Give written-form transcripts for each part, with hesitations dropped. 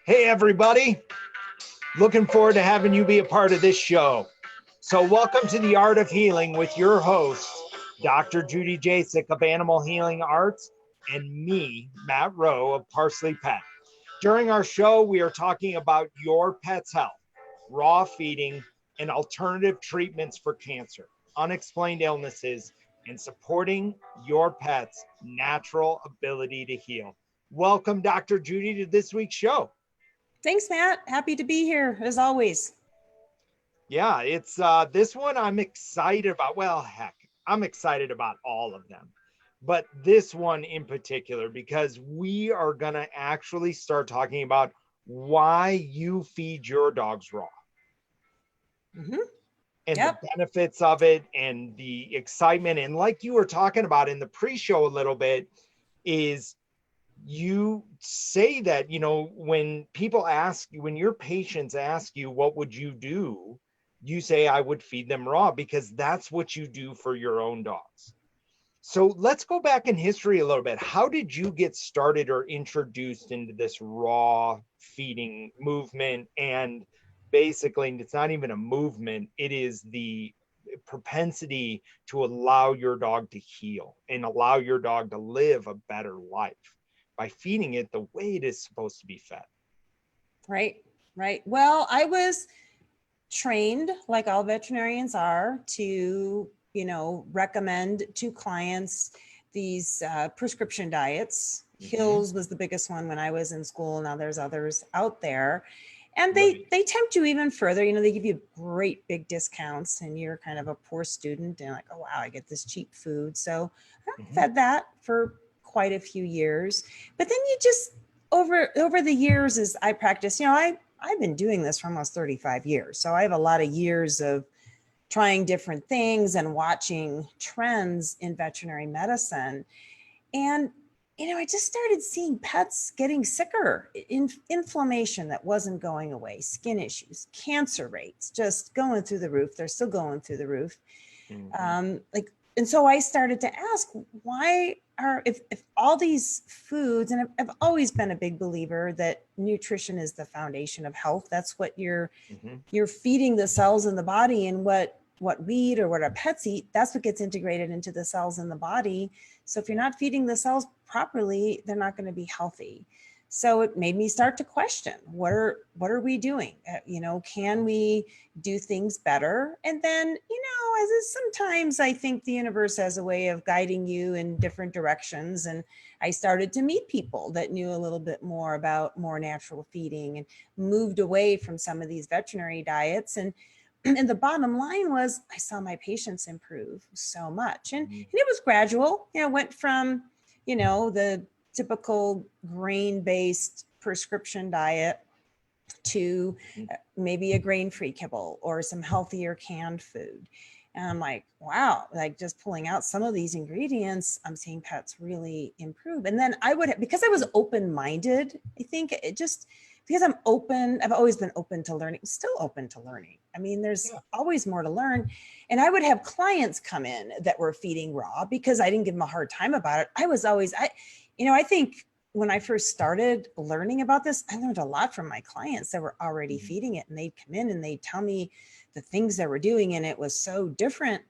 Hey, everybody. Looking forward to having you be a part of this show. So welcome to The Art of Healing with your host, Dr. Judy Jasek of Animal Healing Arts, and me, Matt Rowe of ParsleyPet. During our show, we are talking about your pet's health, raw feeding, and alternative treatments for cancer, unexplained illnesses, and supporting your pet's natural ability to heal. Welcome, Dr. Judy, to this week's show. Thanks, Matt. Happy to be here, as always. Yeah, it's this one I'm excited about. Well, heck, I'm excited about all of them, but this one in particular, because we are going to actually start talking about why you feed your dogs raw. And the benefits of it and the excitement. And like you were talking about in the pre-show a little bit, is you say that, you know, when people ask you, when your patients ask you, what would you do? You say, I would feed them raw, because that's what you do for your own dogs. So let's go back in history a little bit. How did you get started or introduced into this raw feeding movement? And basically, it's not even a movement, it is the propensity to allow your dog to heal and allow your dog to live a better life by feeding it the way it is supposed to be fed. Right. Well, I was trained, like all veterinarians are, to, recommend to clients these prescription diets. Hills was the biggest one when I was in school. Now there's others out there. And they tempt you even further. They give you great big discounts and you're kind of a poor student and like, oh, wow, I get this cheap food. So I fed that for quite a few years. But then you just, over the years as I practice, I've been doing this for almost 35 years. So I have a lot of years of trying different things and watching trends in veterinary medicine. And I just started seeing pets getting sicker, inflammation that wasn't going away, skin issues, cancer rates just going through the roof. They're still going through the roof. And so I started to ask, why if all these foods, and I've always been a big believer that nutrition is the foundation of health. That's what you're feeding the cells in the body, and what we eat or what our pets eat, that's what gets integrated into the cells in the body. So if you're not feeding the cells properly, they're not going to be healthy. So it made me start to question, what are we doing? Can we do things better? And then, as is, sometimes I think the universe has a way of guiding you in different directions. And I started to meet people that knew a little bit more about more natural feeding and moved away from some of these veterinary diets. And the bottom line was I saw my patients improve so much. And it was gradual. Went from, the typical grain-based prescription diet to maybe a grain-free kibble or some healthier canned food. And I'm like, wow, like just pulling out some of these ingredients, I'm seeing pets really improve. And then because I was open-minded, I think because I'm open, I've always been open to learning, still open to learning. I mean, there's always more to learn. And I would have clients come in that were feeding raw because I didn't give them a hard time about it. I think when I first started learning about this, I learned a lot from my clients that were already feeding it, and they'd come in and they'd tell me the things they were doing, and it was so different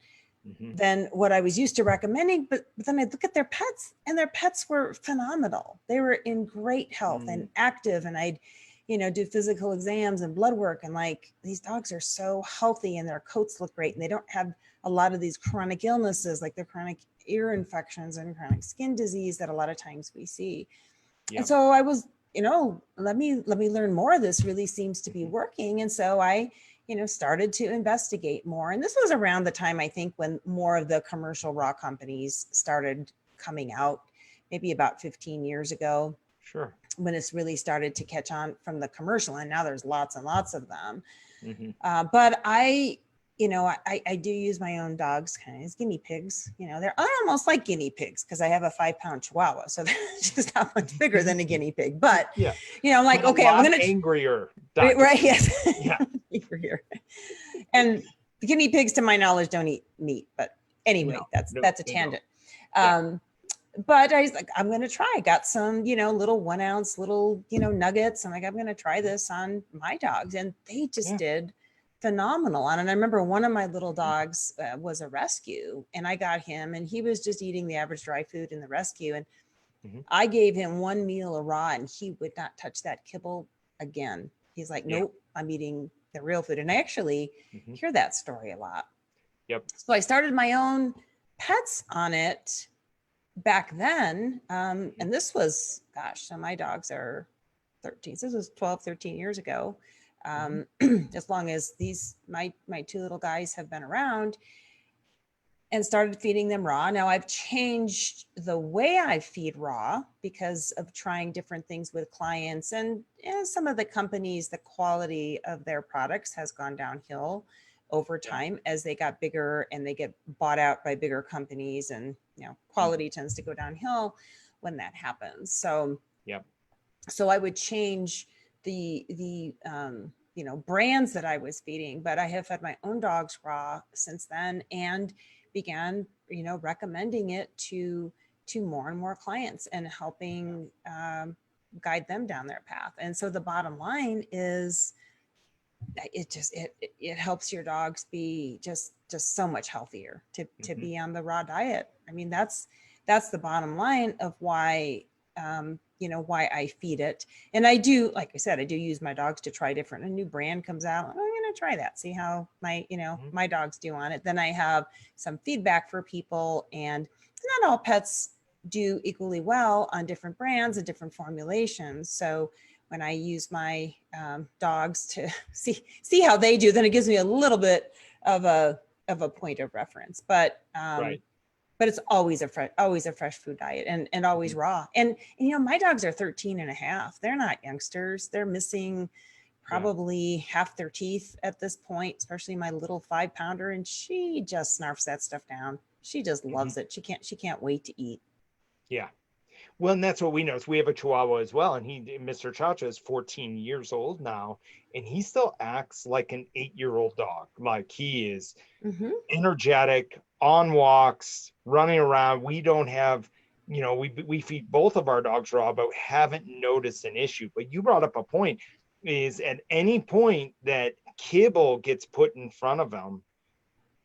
than what I was used to recommending. But then I'd look at their pets, and their pets were phenomenal. They were in great health and active, and I'd do physical exams and blood work. And like, these dogs are so healthy and their coats look great. And they don't have a lot of these chronic illnesses, like the chronic ear infections and chronic skin disease that a lot of times we see. And so I was, let me learn more. This really seems to be working. And so I, started to investigate more. And this was around the time, I think, when more of the commercial raw companies started coming out, maybe about 15 years ago. Sure. When it's really started to catch on from the commercial, and now there's lots and lots of them. But I do use my own dogs kind of as guinea pigs. They're almost like guinea pigs because I have a 5-pound Chihuahua, so they're just not much bigger than a guinea pig. But I'm like, okay, I'm gonna angrier, right? Yes, angrier. And the guinea pigs, to my knowledge, don't eat meat. But anyway, that's a tangent. but I was like, I'm going to try. I got some, little 1 ounce, little, nuggets. I'm like, I'm going to try this on my dogs. And they just did phenomenal on it. And I remember one of my little dogs was a rescue, and I got him, and he was just eating the average dry food in the rescue. And I gave him one meal of raw, and he would not touch that kibble again. He's like, nope, I'm eating the real food. And I actually hear that story a lot. Yep. So I started my own pets on it back then. And this was, so my dogs are 13. So this was 12, 13 years ago. As long as my two little guys have been around, and started feeding them raw. Now I've changed the way I feed raw because of trying different things with clients, and some of the companies, the quality of their products has gone downhill over time as they got bigger and they get bought out by bigger companies, and quality tends to go downhill when that happens. So so I would change the brands that I was feeding, but I have fed my own dogs raw since then, and began recommending it to more and more clients and helping guide them down their path. And so the bottom line is it helps your dogs be just so much healthier to be on the raw diet. I mean, that's the bottom line of why why I feed it. And I do, like I said, I do use my dogs to try different. A new brand comes out, I'm going to try that, see how my my dogs do on it. Then I have some feedback for people, and not all pets do equally well on different brands and different formulations. So when I use my dogs to see how they do, then it gives me a little bit of a point of reference. But but it's always a fresh food diet, and always raw. And my dogs are 13 and a half. They're not youngsters. They're missing probably half their teeth at this point, especially my little 5-pounder. And she just snarfs that stuff down. She just loves it. She can't wait to eat. Yeah. Well, and that's what we noticed. We have a Chihuahua as well, and Mr. Chacha is 14 years old now, and he still acts like an 8-year-old dog. Like, he is energetic, on walks, running around. We don't have, we feed both of our dogs raw, but haven't noticed an issue. But you brought up a point, is at any point that kibble gets put in front of him.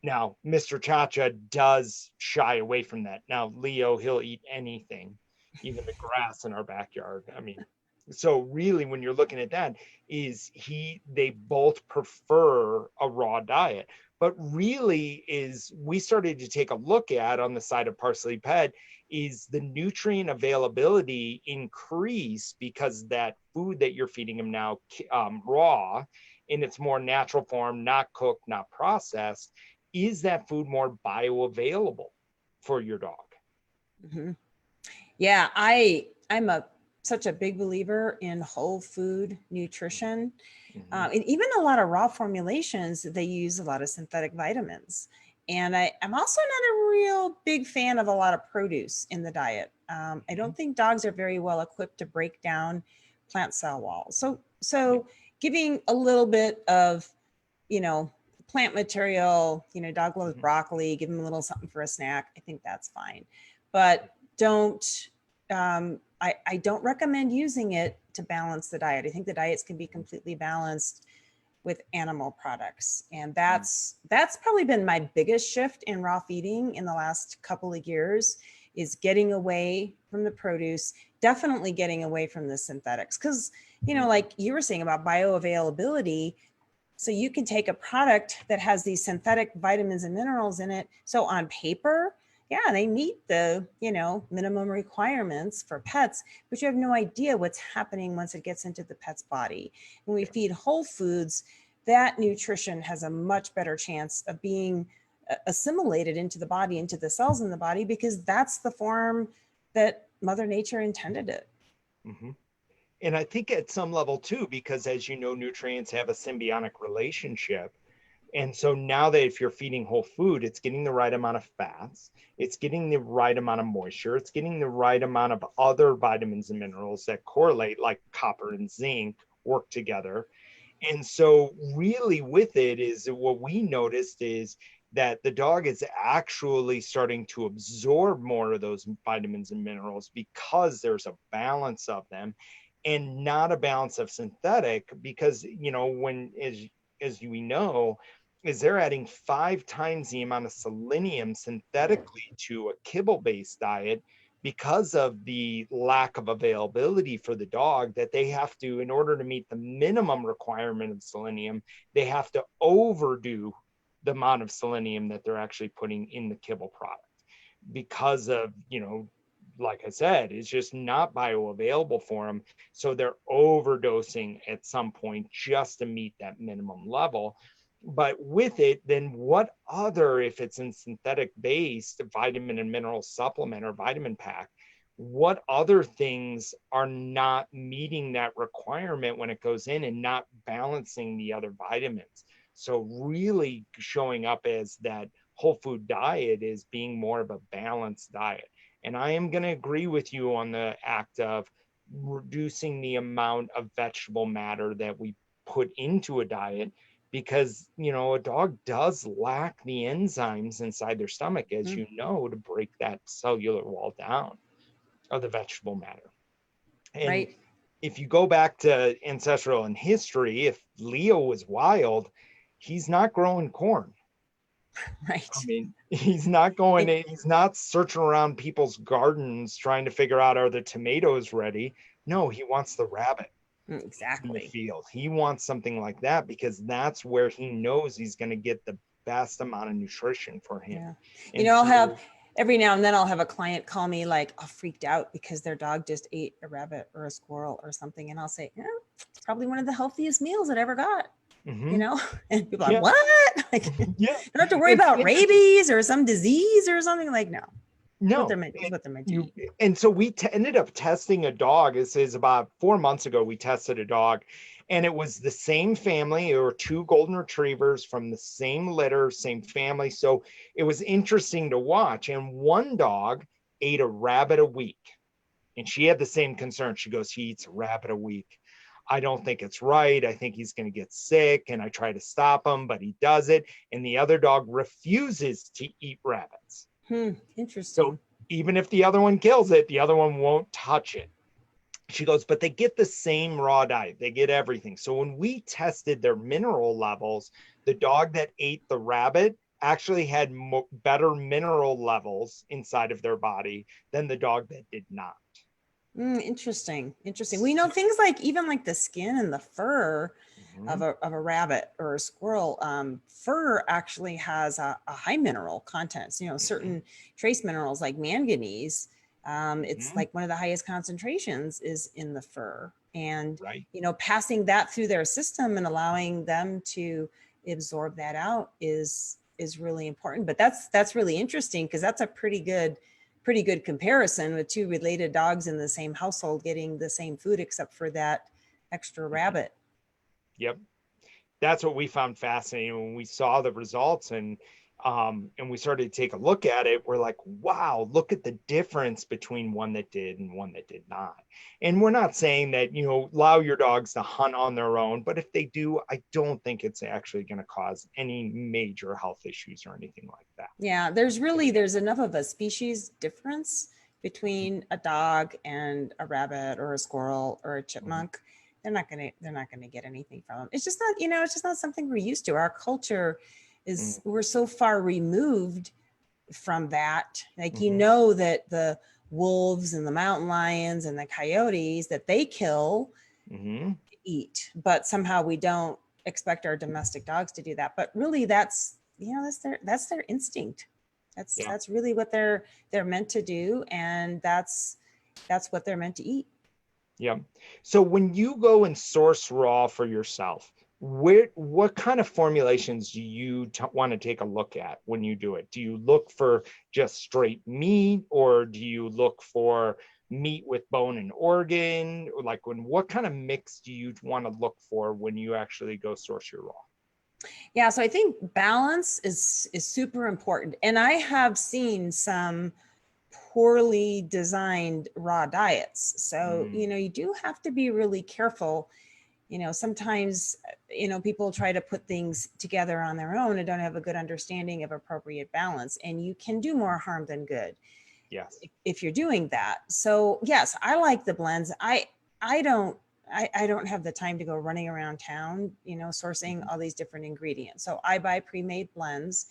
Now, Mr. Chacha does shy away from that. Now, Leo, he'll eat anything, even the grass in our backyard. I mean, so really, when you're looking at that, they both prefer a raw diet. But really, we started to take a look at, on the side of ParsleyPet, is the nutrient availability increase because that food that you're feeding them now, raw, in its more natural form, not cooked, not processed, is that food more bioavailable for your dog? Yeah, I'm such a big believer in whole food nutrition. And even a lot of raw formulations, they use a lot of synthetic vitamins. And I'm also not a real big fan of a lot of produce in the diet. I don't think dogs are very well equipped to break down plant cell walls. So giving a little bit of, plant material, dog loves broccoli, give them a little something for a snack, I think that's fine. But I don't recommend using it to balance the diet. I think the diets can be completely balanced with animal products. And that's probably been my biggest shift in raw feeding in the last couple of years, is getting away from the produce, definitely getting away from the synthetics. Because, like you were saying about bioavailability, so you can take a product that has these synthetic vitamins and minerals in it. So on paper, they meet the, minimum requirements for pets, but you have no idea what's happening once it gets into the pet's body. When we feed whole foods, that nutrition has a much better chance of being assimilated into the body, into the cells in the body, because that's the form that Mother Nature intended it. And I think at some level too, because as you know, nutrients have a symbiotic relationship. And so now that if you're feeding whole food, it's getting the right amount of fats, it's getting the right amount of moisture, it's getting the right amount of other vitamins and minerals that correlate, like copper and zinc, work together. And so really with it is what we noticed is that the dog is actually starting to absorb more of those vitamins and minerals because there's a balance of them and not a balance of synthetic. Because, you know, when, as we know, is they're adding 5 times the amount of selenium synthetically to a kibble-based diet because of the lack of availability for the dog, that they have to, in order to meet the minimum requirement of selenium, they have to overdo the amount of selenium that they're actually putting in the kibble product because of, you know, like I said, it's just not bioavailable for them. So they're overdosing at some point just to meet that minimum level. But with it, then what other, if it's in synthetic based vitamin and mineral supplement or vitamin pack, what other things are not meeting that requirement when it goes in and not balancing the other vitamins? So really showing up as that whole food diet is being more of a balanced diet. And I am going to agree with you on the act of reducing the amount of vegetable matter that we put into a diet, because, you know, a dog does lack the enzymes inside their stomach, as you know, to break that cellular wall down of the vegetable matter. And Right. if you go back to ancestral and history, if Leo was wild, he's not growing corn. Right. I mean, he's not going It- in, he's not searching around people's gardens trying to figure out, are the tomatoes ready? No, he wants the rabbit in the exactly. field. He wants something like that because that's where he knows he's going to get the best amount of nutrition for him. Yeah. You And know, I'll so, have every now and then I'll have a client call me like all freaked out because their dog just ate a rabbit or a squirrel or something. And I'll say, yeah, it's probably one of the healthiest meals it ever got, you know? And people are yeah, like, what? Like, yeah, don't have to worry it's about interesting. rabies or some disease or something. Like, no, what they're No, meant, is what they're meant to you, eat. and so we ended up testing a dog. This is about 4 months ago. We tested a dog, and it was the same family. There were 2 golden retrievers from the same litter, same family. So it was interesting to watch. And one dog ate a rabbit a week, and she had the same concern. She goes, he eats a rabbit a week. I don't think it's right. I think he's going to get sick. And I try to stop him, but he does it. And the other dog refuses to eat rabbits. So Interesting. even if the other one kills it, the other one won't touch it. She goes, but they get the same raw diet. They get everything. So when we tested their mineral levels, the dog that ate the rabbit actually had better mineral levels inside of their body than the dog that did not. Interesting. Interesting. We know things like even like the skin and the fur of a rabbit or a squirrel. Fur actually has a high mineral contents, you know, certain trace minerals like manganese. It's like one of the highest concentrations is in the fur. And, Right. you know, passing that through their system and allowing them to absorb that out is really important. But that's really interesting because that's a pretty good comparison with 2 related dogs in the same household getting the same food except for that extra rabbit. Yep. That's what we found fascinating when we saw the results, and we started to take a look at it. We're like, wow, look at the difference between one that did and one that did not. And we're not saying that, you know, allow your dogs to hunt on their own, but if they do, I don't think it's actually going to cause any major health issues or anything like that. Yeah, there's enough of a species difference between a dog and a rabbit or a squirrel or a chipmunk. They're not gonna get anything from them. It's just not, you know, it's just not something we're used to. Our culture is, we're so far removed from that. Like, you know, that the wolves and the mountain lions and the coyotes that they kill to eat, but somehow we don't expect our domestic dogs to do that. But really that's, you know, that's their instinct. That's really what they're meant to do, and that's what they're meant to eat. Yeah. So when you go and source raw for yourself, what kind of formulations do you want to take a look at when you do it? Do you look for just straight meat, or do you look for meat with bone and organ? Like, what kind of mix do you want to look for when you actually go source your raw? Yeah, so I think balance is super important. And I have seen some poorly designed raw diets. So, you know, you do have to be really careful Sometimes, people try to put things together on their own and don't have a good understanding of appropriate balance. And you can do more harm than good Yes. if you're doing that. So yes, I like the blends. I don't I don't have the time to go running around town, sourcing all these different ingredients. So I buy pre-made blends,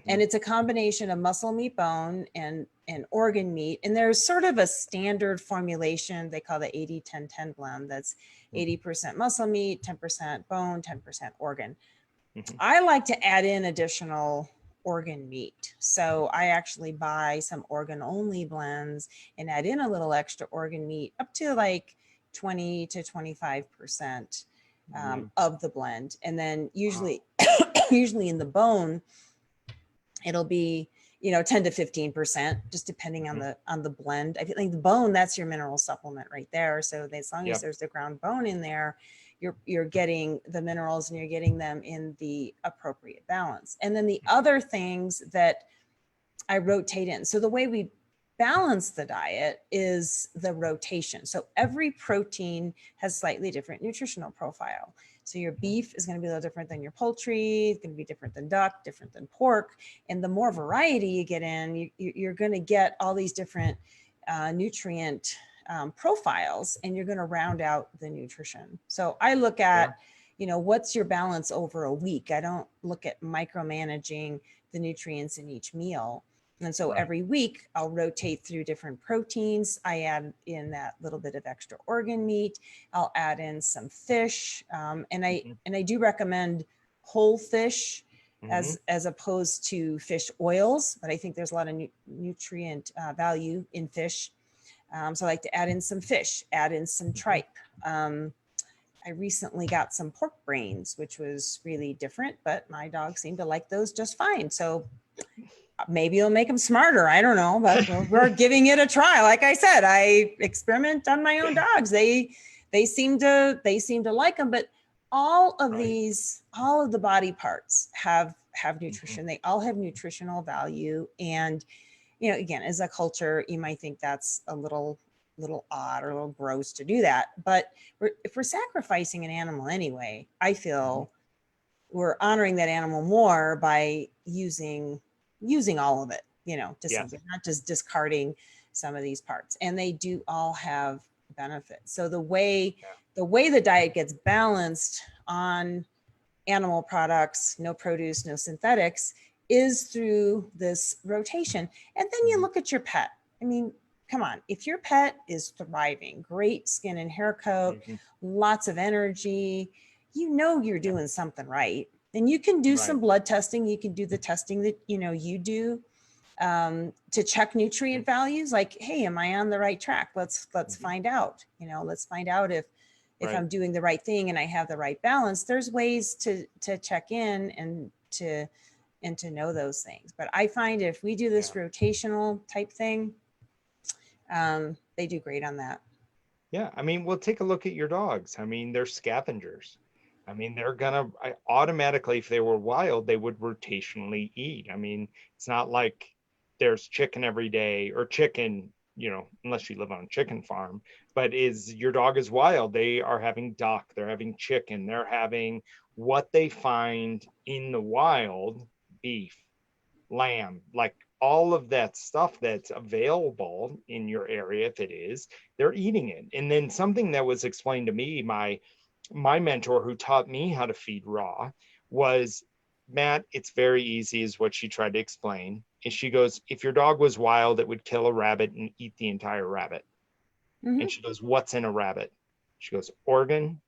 and it's a combination of muscle meat, bone, and organ meat. And there's sort of a standard formulation they call the 80-10-10 blend. That's 80% muscle meat, 10% bone, 10% organ. I like to add in additional organ meat. So I actually buy some organ only blends and add in a little extra organ meat up to like 20 to 25% of the blend. And then usually in the bone, it'll be 10 to 15%, just depending on the blend. I think the bone, that's your mineral supplement right there. So as long as there's the ground bone in there, you're getting the minerals and you're getting them in the appropriate balance. And then the other things that I rotate in. So the way we balance the diet is the rotation. So every protein has slightly different nutritional profile. So your beef is going to be a little different than your poultry. It's going to be different than duck, different than pork. And the more variety you get in, you're going to get all these different nutrient profiles, and you're going to round out the nutrition. So I look at, what's your balance over a week? I don't look at micromanaging the nutrients in each meal. And so every week I'll rotate through different proteins. I add in that little bit of extra organ meat. I'll add in some fish. And I do recommend whole fish as opposed to fish oils, but I think there's a lot of nutrient value in fish. So I like to add in some fish, add in some tripe. I recently got some pork brains, which was really different, but my dog seemed to like those just fine. So maybe it'll make them smarter. I don't know, but we're giving it a try. Like I said, I experiment on my own dogs. They seem to like them, but all of the body parts have nutrition. They all have nutritional value. And, again, as a culture, you might think that's a little odd or a little gross to do that. But if we're sacrificing an animal anyway, I feel we're honoring that animal more by using all of it, to something, not just discarding some of these parts. And they do all have benefits. So the way the diet gets balanced on animal products, no produce, no synthetics, is through this rotation. And then you look at your pet. I mean, come on, if your pet is thriving, great skin and hair coat, lots of energy, you're doing something right. And you can do some blood testing. You can do the testing that, you do to check nutrient values. Like, hey, am I on the right track? Let's find out, let's find out if I'm doing the right thing and I have the right balance. There's ways to check in and to know those things. But I find if we do this rotational type thing, they do great on that. Yeah. I mean, we'll take a look at your dogs. I mean, they're scavengers. I mean, they're gonna automatically, if they were wild, they would rotationally eat. I mean, it's not like there's chicken every day or chicken, unless you live on a chicken farm, but your dog is wild. They are having duck, they're having chicken, they're having what they find in the wild, beef, lamb, like all of that stuff that's available in your area. If it is, they're eating it. And then something that was explained to me, my mentor who taught me how to feed raw was, Matt, it's very easy, is what she tried to explain. And she goes, if your dog was wild, it would kill a rabbit and eat the entire rabbit. And she goes, what's in a rabbit? She goes, organ,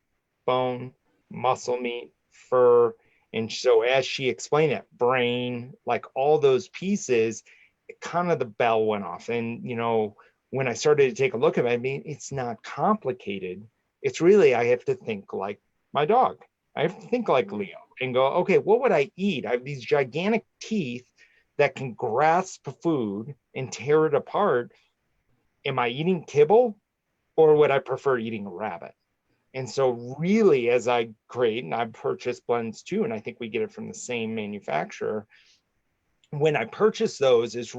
bone, muscle meat, fur. And so as she explained it, brain, like all those pieces, kind of the bell went off. And, when I started to take a look at it, I mean, it's not complicated. It's really, I have to think like my dog. I have to think like Leo and go, okay, what would I eat? I have these gigantic teeth that can grasp food and tear it apart. Am I eating kibble, or would I prefer eating a rabbit? And so really, as I create, and I've purchased blends too, and I think we get it from the same manufacturer, when I purchase those is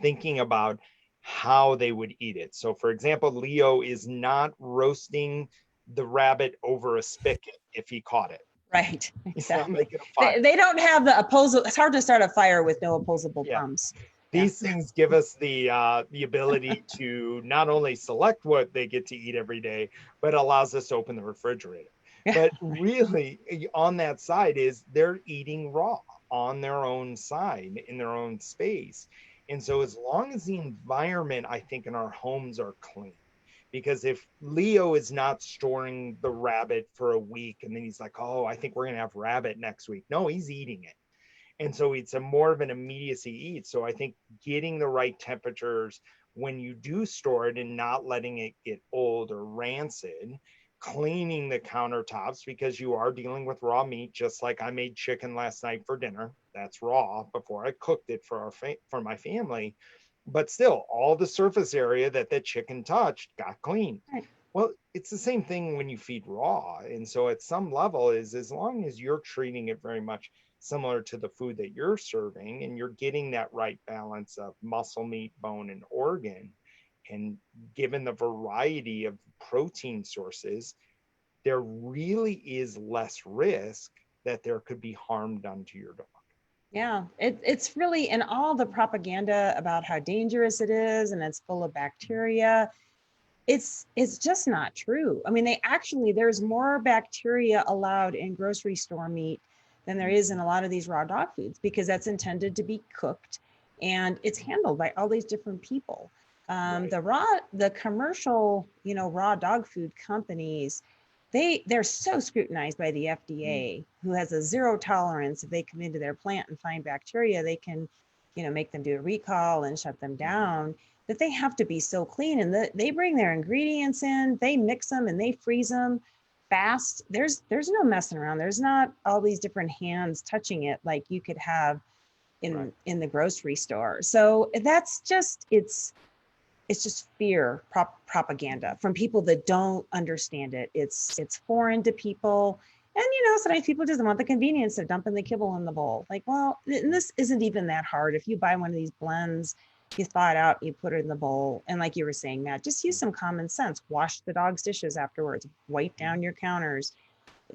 thinking about how they would eat it. So for example, Leo is not roasting the rabbit over a spigot if he caught it. Right, You know, exactly. make it a fire. They don't have the opposable. It's hard to start a fire with no opposable Yeah. thumbs. These things give us the ability to not only select what they get to eat every day, but allows us to open the refrigerator. Yeah. But really, on that side is they're eating raw on their own side in their own space. And so as long as the environment, I think, in our homes are clean, because if Leo is not storing the rabbit for a week and then he's like, oh, I think we're going to have rabbit next week. No, he's eating it. And so it's a more of an immediacy eat. So I think getting the right temperatures when you do store it and not letting it get old or rancid, cleaning the countertops because you are dealing with raw meat. Just like I made chicken last night for dinner, that's raw before I cooked it for for my family, but still all the surface area that the chicken touched got clean. Right. Well, it's the same thing when you feed raw. And so at some level is as long as you're treating it very much similar to the food that you're serving and you're getting that right balance of muscle, meat, bone, and organ, and given the variety of protein sources, there really is less risk that there could be harm done to your dog. Yeah, it's really, and all the propaganda about how dangerous it is and it's full of bacteria, it's just not true. I mean, there's more bacteria allowed in grocery store meat than there is in a lot of these raw dog foods, because that's intended to be cooked and it's handled by all these different people. Right. The commercial, raw dog food companies, they're so scrutinized by the FDA, who has a zero tolerance. If they come into their plant and find bacteria, they can, make them do a recall and shut them down, that they have to be so clean. And they bring their ingredients in, they mix them and they freeze them fast. There's no messing around. There's not all these different hands touching it like you could have in the grocery store. So that's just, it's just fear propaganda from people that don't understand it. It's foreign to people. And, sometimes people just want the convenience of dumping the kibble in the bowl. Like, well, and this isn't even that hard. If you buy one of these blends, you thaw it out, you put it in the bowl. And like you were saying, Matt, just use some common sense. Wash the dog's dishes afterwards. Wipe down your counters.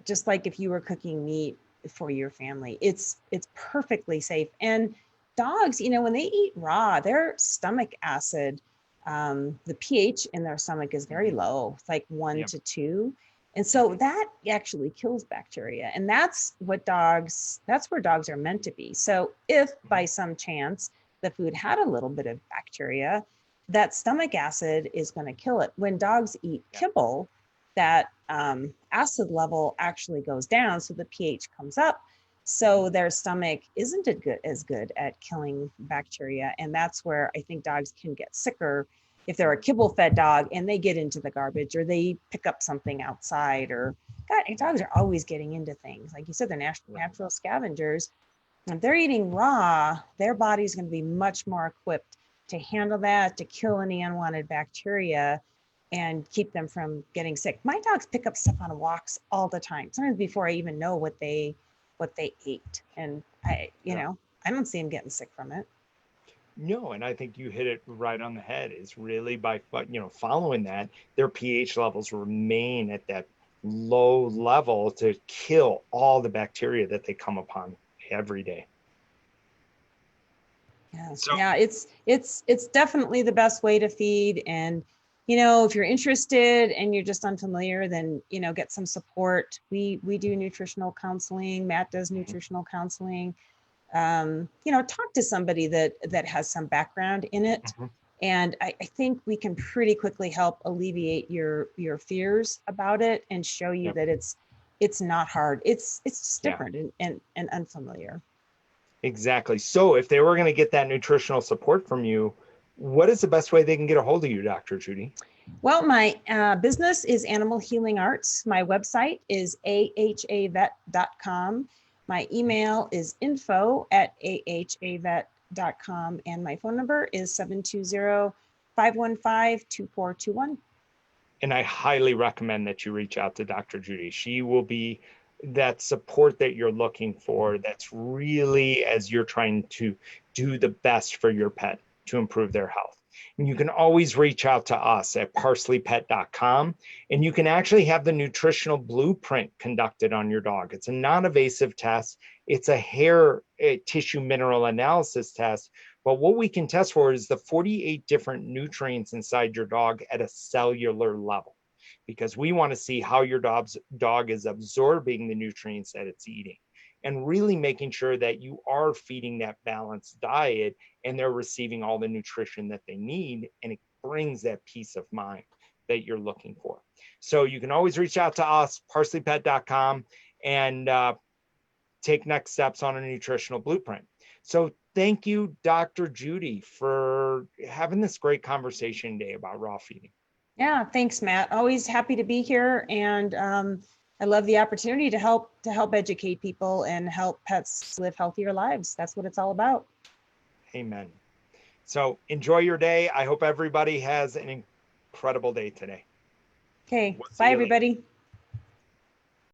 Just like if you were cooking meat for your family, it's perfectly safe. And dogs, when they eat raw, their stomach acid, the pH in their stomach is very low. It's like 1 to 2. And so that actually kills bacteria. And that's where dogs are meant to be. So if by some chance the food had a little bit of bacteria, that stomach acid is going to kill it. When dogs eat kibble, that acid level actually goes down. So the pH comes up. So their stomach isn't as good at killing bacteria. And that's where I think dogs can get sicker if they're a kibble-fed dog and they get into the garbage or they pick up something outside. Or God, dogs are always getting into things. Like you said, they're natural scavengers. If they're eating raw, their body's going to be much more equipped to handle that, to kill any unwanted bacteria and keep them from getting sick. My dogs pick up stuff on walks all the time, sometimes before I even know what they ate. And I don't see them getting sick from it. No, and I think you hit it right on the head. Is really by following that, their pH levels remain at that low level to kill all the bacteria that they come upon every day. Yeah, so, yeah, it's definitely the best way to feed. And if you're interested and you're just unfamiliar, then get some support. We do nutritional counseling. Matt does nutritional counseling. Talk to somebody that has some background in it. Mm-hmm. And I think we can pretty quickly help alleviate your fears about it and show you that it's not hard. It's just different and unfamiliar. Exactly. So if they were going to get that nutritional support from you, what is the best way they can get a hold of you, Dr. Judy? Well, my business is Animal Healing Arts. My website is ahavet.com. My email is info@ahavet.com. And my phone number is 720-515-2421. And I highly recommend that you reach out to Dr. Judy. She will be that support that you're looking for. That's really as you're trying to do the best for your pet to improve their health. And you can always reach out to us at ParsleyPet.com, and you can actually have the nutritional blueprint conducted on your dog. It's a non-invasive test. It's a hair tissue mineral analysis test. But what we can test for is the 48 different nutrients inside your dog at a cellular level, because we want to see how your dog is absorbing the nutrients that it's eating, and really making sure that you are feeding that balanced diet and they're receiving all the nutrition that they need, and it brings that peace of mind that you're looking for. So you can always reach out to us, ParsleyPet.com, and take next steps on a nutritional blueprint. So thank you, Dr. Judy, for having this great conversation today about raw feeding. Yeah, thanks, Matt. Always happy to be here, and I love the opportunity to help educate people and help pets live healthier lives. That's what it's all about. Amen. So enjoy your day. I hope everybody has an incredible day today. Okay, bye everybody.